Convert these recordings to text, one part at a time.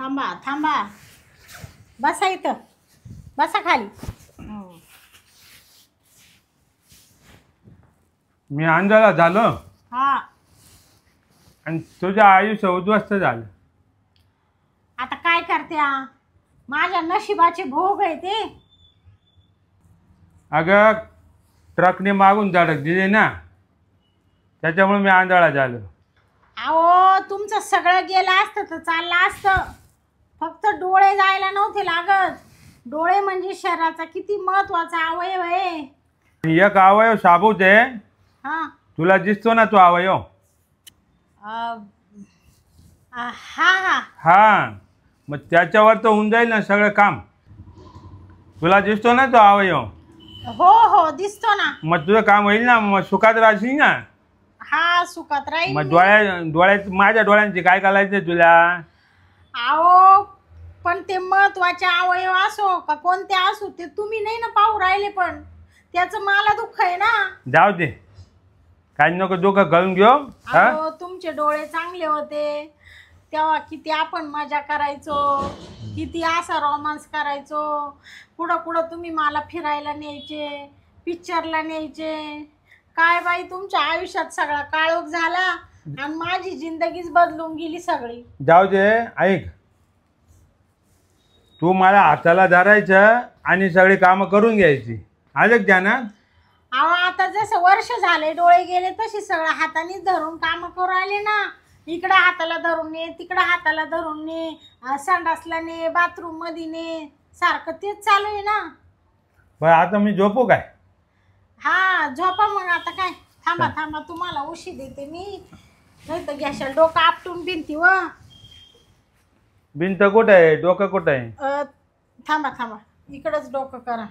थांबा थांबा, बसा इथं, बसा खाली. मी अंधारा झालो हा, आणि तुझं आयुष्य उद्ध्वस्त झालं. आता काय करत्या, माझ्या नशिबाचे भोग आहे ते. अगं ट्रकने मागून धडक दिली ना, त्याच्यामुळे मी आंधळा झालो. अहो तुमचं सगळं गेलं असतं तर चाललं असतं, फक्त डोळे जायला नव्हते लागत. डोळे म्हणजे शरीराचा किती महत्वाचा अवयव आहे. एक अवयव साबूत आहे, हा तुला दिसतो ना तो अवयव. हा हा हा, मग त्याच्यावर तर होऊन जाईल ना सगळं काम. तुला दिसतो ना तो अवयव. हो हो दिसतो ना. मग तुझं काम होईल ना, मग सुखात राहशील ना. हा सुखात राहील. मग डोळ्यात माझ्या डोळ्यांची काय करायचं तुला. अहो पण ते महत्वाचे अवयव असो का कोणते असो, ते तुम्ही नाही ना पाहू राहिले, पण त्याचं मला दुःख आहे ना. जाऊ दे, काही नको दुःख करून घेऊ. अहो तुमचे डोळे चांगले होते तेव्हा किती आपण मजा करायचो, किती असा रोमांस करायचो. कुठं कुठं तुम्ही मला फिरायला न्यायचे, पिक्चरला न्यायचे. काय बाई तुमच्या आयुष्यात सगळा काळोख झाला आणि माझी जिंदगीच बदलून गेली सगळी. जाऊ दे, ऐक, तू मला हाताला धरायचं आणि सगळी कामं करून घ्यायची. आलं का ना. अहो आता जसं वर्ष झाले डोळे गेले तशी सगळं हातानेच धरून कामं करू राहिले ना. इकडं हाताला धरून ने, तिकडं हाताला धरून ने, संडासला ने, बाथरूम मध्ये ने, सारखं तेच चालू आहे ना. बरं आता मी झोपू काय. हा झोपा मग आता काय. थांबा थांबा, तुम्हाला उशी देते मी, नाही तर घ्याशाल डोकं आपटून भिंती व. भिंत कुठं आहे, डोकं कुठं आहे. थांबा थांबा, इकडंच डोकं करा.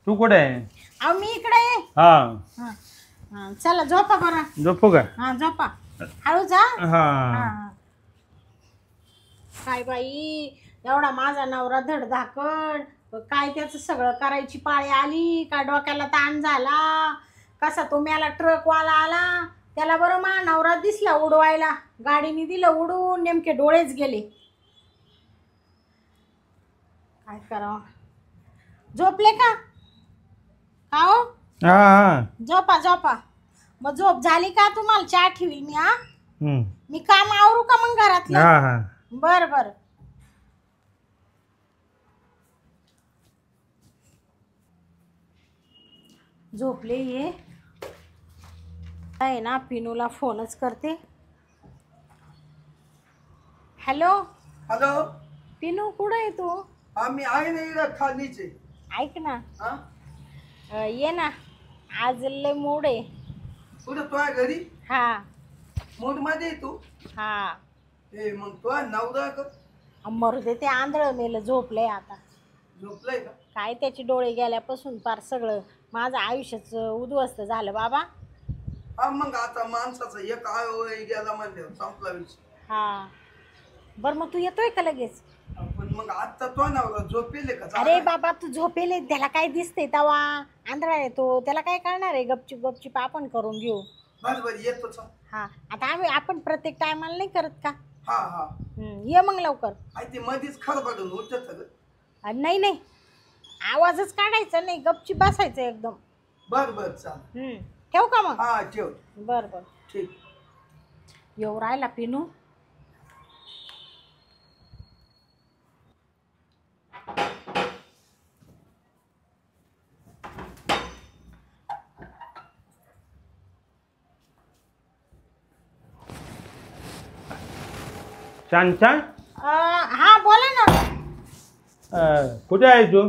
तू कुठे आहे. अहो मी इकडे आहे. हा हा चला झोपा बरं. झोपू का. हा झोपा, हळू जा. हा काय बाई एवढा माझा नवरा धडधाकड, काय त्याचं सगळं करायची पाळी आली का, डोक्याला ताण झाला कसा. तो मेला ट्रकवाला आला, त्याला बरं मा नवरा दिसला उडवायला, गाडीने दिलं उडून, नेमके डोळेच गेले. काय करावं. झोपले का हो. हा झोपा झोपा. मग झोप झाली का तुम्हाला चहा ठेवील मी. हा मी काम आवरू का मग घरातलं. बर बर. झोपले ये आहे ना, पिनूला फोनच करते. हॅलो हॅलो पिनू, कुठं आहे तू. आम्ही आहे ना इकडं खालीचे. ऐक ना, ये ना, आज लय मूड आहे. कुठं तुझ्या घरी. हा मूड मध्ये तू. हा ए मग तुझा नवरा मरू दे, ते आंधळ मेलं झोपलंय आता. झोपलाय का. काय त्याचे डोळे गेल्यापासून फार सगळं माझं आयुष्याच उद्ध्वस्त झालं बाबा. हा मग आता माणसाचा एक आय गेला म्हणजे संपला विषय. हा बर, मग तू येतोय का लगेच. पण मग आता तो नवरा झोपेले का. अरे बाबा तू झोपेले, त्याला काय दिसतंय तवा, आंधळा येतो, त्याला काय करणार आहे. गपचूप गपचूप आपण करून घेऊ. बस बर येतो. हा आता आपण प्रत्येक टायमाला नाही करत का. हा हा ये मग लवकर. ते मध्येच खरबडून उठत. नाही नाही, आवाजच काढायचा नाही, गपचूप बसायचं एकदम. बर बर चाल. ठेवू का मग. हा ठेव. बर बर ठीक. येऊ राहिला पिनू. छान छान. हा बोला ना. कुठे आहे तू.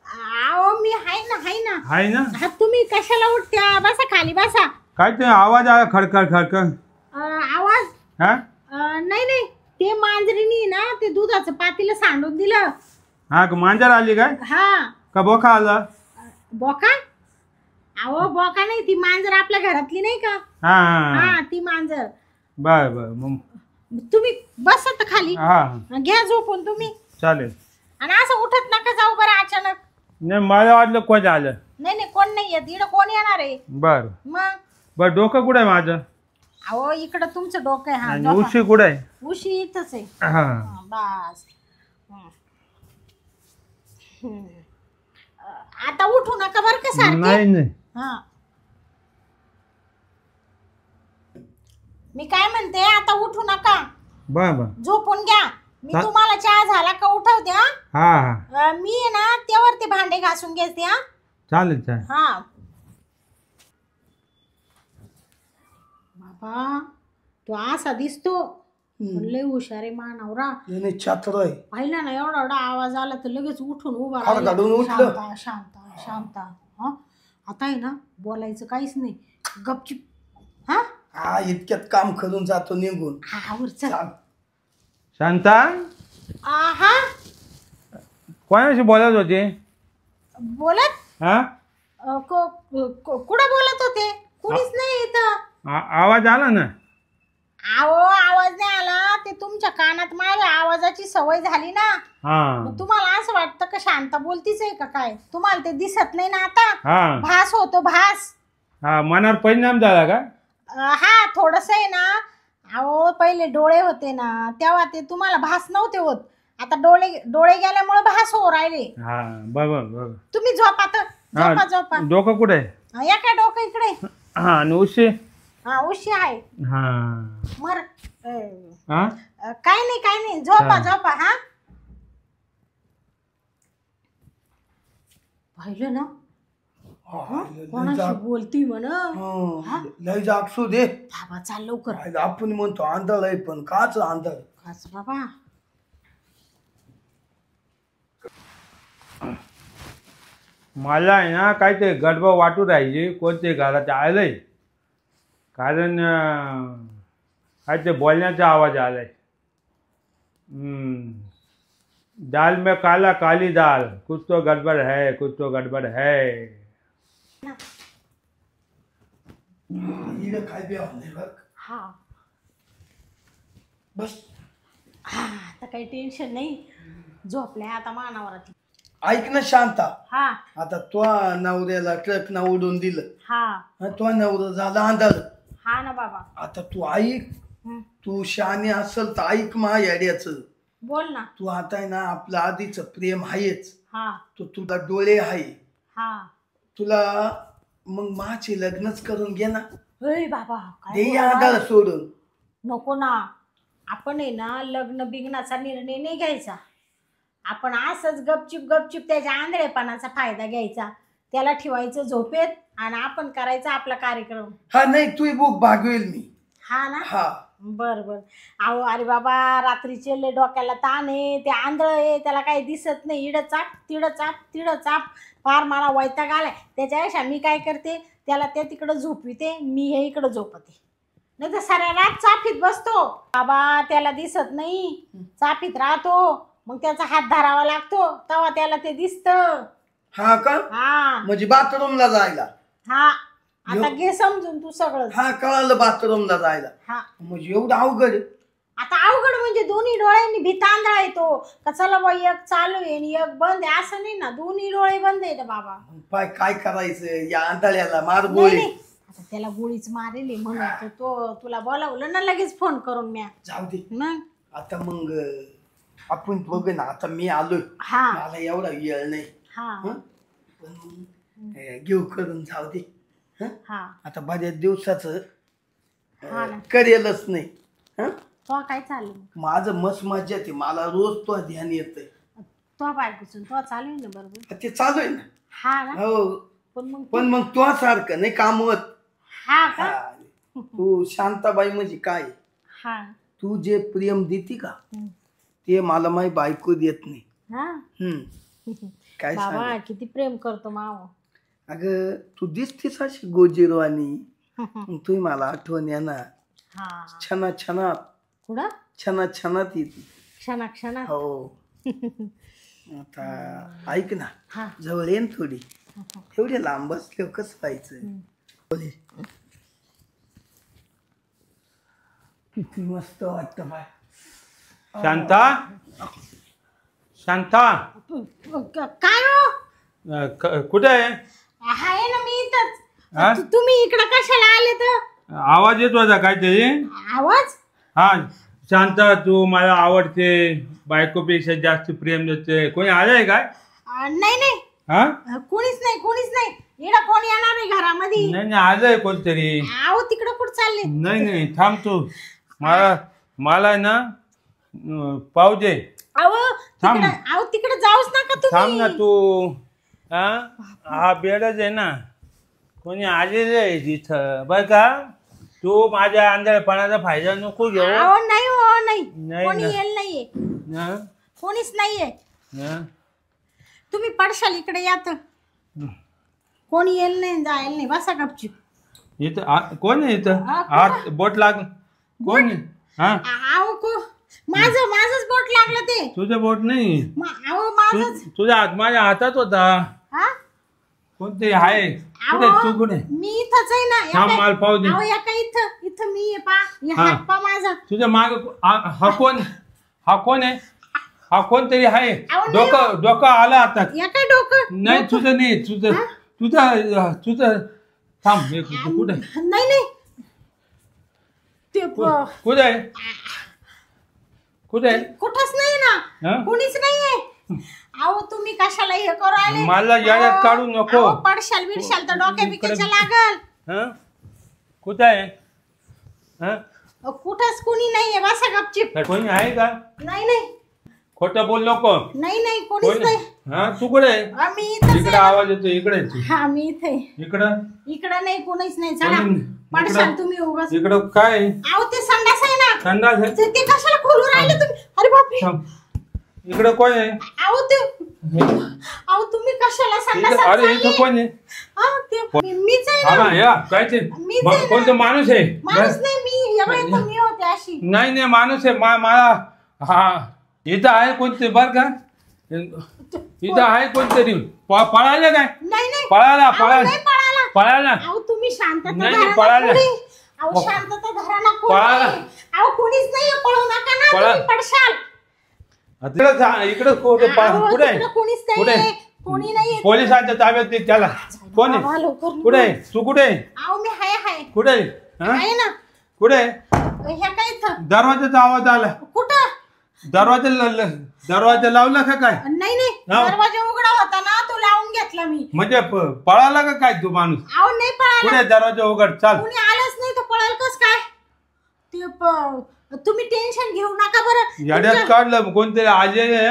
अहो मी आहे ना आहे ना. हा तुम्ही कशाला उठत्या, बसा खाली बसा. काय ते आवाज आला खडखड खडखड. आवाज. हा नाही नाही, ते मांजरीनी ना ते दुधाचं पातीला सांडून दिलं. हा मांजर आली काय. हा का बोका आला. बोका. अहो बोका नाही, ती मांजर आपल्या घरातली नाही का. हा हा ती मांजर. बर बर मग तुम्ही बसत खाली. हा घ्या झोपून तुम्ही. चालेल. आणि असं उठत नका जाऊ बरं अचानक. नाही मला वाटलं कोण आलं. नाही नाही कोण नाही येत इकडं, कोण येणार आहे. बर मग बर डोकं कुठं आहे माझं. अहो इकडं तुमचं डोकं आहे. हा आणि झोपा. उशी कुठे आहे? उशी इथंच आहे. हा हा, बस. आता उठू नका बरं का सारखे. नाही नाही हा मी काय म्हणते, आता उठू नका, बर झोपून घ्या. मी चा- तुम्हाला चहा झाला का उठवते. हा हा हा मी आहे ना त्यावर ते भांडे घासून घेते. हा चालेल चालेल. हा बाबा तो असा दिसतो लय हुशार आहे मानवरा. याने छात्र आहे. पाहिला ना एवढा एवढा आवाज आला तर लगेच उठून उभा हात राहिला. काढून उठलं. शांता शांता शांता. हा आता आहे ना बोलायचं काहीच नाही, गपचिप. हा हा इतक्यात काम करून जातो निघून. हा वर चल. चाल. शांता हा कोणाशी बोलत होते? बोलत हा कुठं बोलत होते? कुणीच नाही इथं. आवाज आला ना. आहो आवाज नाही आला, ते तुमच्या कानात माझ्या आवाजाची सवय झाली ना. हा मग तुम्हाला असं वाटतं का शांता बोलतीच आहे का काय? तुम्हाला ते दिसत नाही ना आता. हा भास होतो भास. हा मनावर परिणाम झाला का? हा थोडस आहे ना. अहो पहिले डोळे होते ना तेव्हा ते तुम्हाला भास नव्हते होत. आता डोळे गेल्यामुळे भास हो राहिले. हा बरोबर बरोबर. तुम्ही झोपा तर. झोपा हा झोपा. डोकं कुठे आहे? या काय डोकं इकडे. हा आणि उशी? हा उशी आहे. हा मर हा काय नाही झोपा हा. झोपा. हा पाहिलं ना कोणाशी बोलती म्हण. लय जागसू दे. बाबा चाल लवकर. आपण म्हणतो आंधळ आहे पण काच आंधळ. काच बाबा. मला आहे ना काहीतरी गडबड वाटू राहिली. कोणते घरात आलंय कारण काय ते बोलण्याचा आवाज आलाय. दाल में काला काली दाल, कुछ तो गड़बड़ है, कुछ तो गड़बड़ है. हिला काय बी नाही बघ. हा बस हा आता काही टेन्शन नाही. झोपल्या आता मानावरात. ऐक ना शांता. हा आता तो नवऱ्याला ट्रक ना उडून दिलं. हा तो नवरा झाला आंधळ. हा ना बाबा. आता तू ऐक. हं. तू शहाणी असल तर ऐक मा याड्याचं. बोल ना. तू आता आहे ना आपलं आधीच प्रेम आहेच. हा तुला डोळे आहे. हा तुला मग माझे लग्नच करून घे ना. होय बाबा काय दे बोलला? आंधळ सोडून. नको ना. आपण आहे ना लग्न बिग्नाचा निर्णय नाही घ्यायचा. आपण असंच गपचिप त्याच्या आंधळेपणाचा फायदा घ्यायचा. त्याला ठेवायचं झोपेत आणि आपण करायचा आपला कार्यक्रम. हा नाही तू बुक भागवेल मी. हा ना. हा बर अहो अरे बाबा रात्रीचे लय डोक्याला ताण आहे. ते आंधळ आहे त्याला काही दिसत नाही. इडं चाप तिडं चाप फार मला वैताग आलाय. त्याच्यापेक्षा मी काय करते त्याला ते तिकडं झोपविते, मी हे इकडं झोपते. नाही तर साऱ्या रात चाफीत बसतो. बाबा त्याला दिसत नाही. चाफीत राहतो मग त्याचा हात धरावा लागतो तेव्हा त्याला ते दिसतं. हा का हा म्हणजे बाथरूमला जायला. हा आता घे समजून तू सगळं. हा कळालं बाथरूमला जायला. हा म्हणजे एवढं अवघड आहे. आता अवघड म्हणजे दोन्ही डोळ्यांनी भितांधळा येतो का चला बा एक चालू आहे आणि एक बंद आहे असं नाही ना. दोन्ही डोळे बंद आहेत बाबा. पाय काय करायचं या आंधळ्याला मार नाही गोळी. नाही आता त्याला गोळीच मारेल म्हणून तो तुला बोलावलं ना लगेच फोन करून म्या. जाऊ दे मग आता. मग आपण बघ ना आता मी आलोय. हा मला एवढा वेळ नाही. हा हं? पण घेऊ करून जाऊ दे. हं? हा आता बऱ्याच दिवसाचं हा ना. करेलच नाही. हं? तो काय चालू माझं मस्त मजा येते. मला रोज तो ध्यान येतंय. तो बायकोसून तो चालू आहे ना बरोबर. ते चालू आहे ना. हा ना. हो पण मग तो सारखं नाही कामवत. हा का. हा. तू शांताबाई म्हणजे काय. हा तू जे प्रेम देती का हं. ते मला माही बायको देत नाही. हा काय बाबा सांग. किती प्रेम करतो माव. अगं तू दिसतीस अशी गोजीरवाणी. तुम्ही मला आठवण येणार. हा छनात कुठं छनात येते. क्षणात. हो आता ऐक ना. हा जवळ येईन थोडी. एवढे लांब बसले कसं व्हायचं. बोले किती मस्त वाटतं बाय. शांता शांता काय हो. कुठे आहे? आहे ना मी हा? इथंच. तुम्ही इकडं कशाला आले तर. आवाज येत होता काहीतरी. आवाज हा शांता तू मला आवडते, बायकोपेक्षा जास्त प्रेम देते. कोणी आलंय काय? नाही नाही हा कोणीच नाही येडा कोण येणार आहे घरामध्ये. नाही नाही आलंय कोणतरी. आहो तिकडं कुठं चालले? नाही नाही थांब तू. मला ना पाहू दे. थांब आहो तिकडे जाऊच नका थांब ना तुम्ही. तू. हा बेडच आहे ना. कोणी आलेलं आहे तिथं बरं का. तू माझ्या आंधळपणाचा फायदा नको घेऊ. अहो नाही हो नाही नाही कोणी ना. येईल नाहीये, हा? कोणीच नाहीये. हा? तुम्ही पडशाल इकडे यात. कोणी येईल नाही जायला नाही, बसा गपचूप. इथं कोण आहे इथं? हा, हात बोट लाग. कोण आहे? हा अहो माझंच बोट लागलं ते. तुझं बोट नाही. अहो माझंच. तुझा हात माझ्या हातात होता. हा कोणते आहे? कुठे अहो, तू कुठे? मी इथंच आहे ना. थांब मला पाहू दे. अहो या काय इथं मी आहे पा. हा. हात पा माझा. तुझ्या माग हा कोण आहे? हा कोणतरी आहे. अहो, नाही डोकं आलं आता. या काय डोकं? नाही तुझं नाही. तुझं थांब. कुठे नाही ते कुठे आहे? कुठे आहे? कुठंच नाही ना. हा? कोणीच नाहीये. अहो तुम्ही कशाला हे करू आले? मला याड्यात काढू नको. अहो, पडशाल बिडशाल तर डोक्या बिक्याच्या लागल. हा कुठे आहे? हा कुठंच कोणी नाहीये, बसा गपचिप. कोणी आहे का? नाही खोटं बोल नको. नाही कोणीच नाही. हा तू कुठे आहे? मी इथंच इकडे आहे. आवाज येतो. इकडे हा मी इथे. इकडं नाही कोणीच नाही. चला कोणी- पडशाल इकडं- तुम्ही उगाच. इकडं काय आहे? अहो ते संडास आहे ना. संडास आहे? ते कशाला खोलू राहिले तुम्ही? अरे बापरे. थांब. इकडं कोण आहे? अहो तुम्ही कशाला संडासात अरे इथं चालले? कोण आहे? हा, ते मीच आहे हा ना. ना या काय ते मीच आहे ना. कोणतं माणूस आहे? माणूस नाही मी. या बाई मी होते अशी. नाही माणूस आहे. मला हा इथं आहे कोणते बर का. इथं आहे कोणतरी. पळाले काय? नाही पळाला अहो, नाही पळाला. अहो तुम्ही शांतता नाही, धरा ना पळाला. थोडी. अहो शांतता धरा ना कोणी. पळाला. अहो कोणीच नाहीये, पळू नका ना. पळा. तुम्ही पडशाल. इकडं कुठे अहो, कुठे तिकडं कोणीच कुठे नाहीये. कोणी नाहीये. पोलिसांच्या ताब्यात ते त्याला कोण बाबा, आहे? लवकर कुठे आहे? तू कुठे आहे? अहो मी हाय कुठे आहे? हा? आहे ना. कुठे आहे? ह्या काय इथं? दरवाजाचा आवाज आला. कुठं? दरवाजा लावला का काय? नाही हा? दरवाजा उघडा होता ना, तो लावून घेतला मी. म्हणजे पळाला का काय तू माणूस? अहो नाही पळाला. कुठे दरवाजा उघड चाल. कोणी आलंच नाही तर पळाल कस काय? तुम्ही टेन्शन घेऊ नका बरं. याड्यात काढलं कोणतरी आले.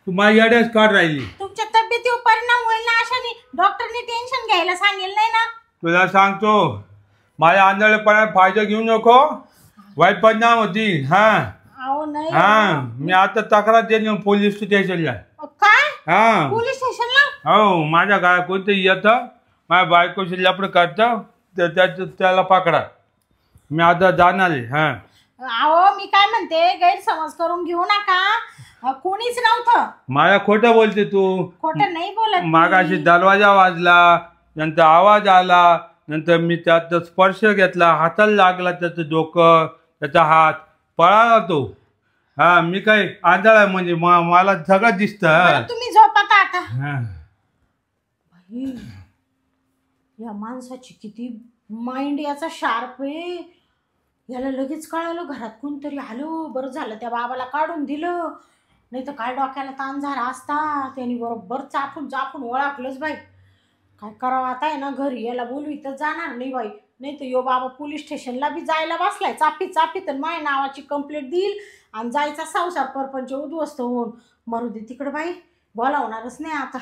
तू माझ्या याड्यात काढ राहिली. तुमच्या तब्येतीवर परिणाम होईल ना अशाने. डॉक्टरने टेन्शन घ्यायला सांगेल नाही ना. तुला सांगतो माझ्या आंधळेपणात फायदा घेऊ नको. वाईट परिणाम होती. हा अहो नाही. हा मी आता तक्रार दिली पोलीस स्टेशनला. काय? हा पोलीस स्टेशनला? हो माझ्या काय कोणतरी येतं माझ्या बायकोशी लपड करतं त्याला पकडा. मी आता जाणार आहे. हा अहो मी काय म्हणते, गैरसमज करून घेऊ नका. कोणीच नव्हतं. मला खोटं बोलते तू. खोटं नाही बोलत मी. मागाशी दरवाजा वाजला, नंतर आवाज आला, नंतर मी त्याचा स्पर्श घेतला, हाताला लागला त्याचं डोकं, त्याचा हात. पळाला तो. हा मी काय आंधळ आहे म्हणजे मला सगळं दिसतं. बरं, तुम्ही झोपता आता. हा. बाई, या माणसाची किती माइंड याचा शार्प आहे. याला लगेच कळालं घरात कोणतरी आलं. बरं झालं त्या बाबाला काढून दिलं, नाही तर काय डोक्याला ताण झाला असता. त्यांनी बरोबर चापून ओळखलंच बाई. काय करावं आता आहे ना, घरी याला बोलवी तर जाणार नाही बाई. नाही तर यो बाबा पोलीस स्टेशनला बी जायला बसलाय. चापी तर माझ्या नावाची कंप्लेंट देईल आणि जायचा संसार परपंच उद्ध्वस्त होऊन. मरू दे तिकडं बाई, बोलावणारच नाही आता.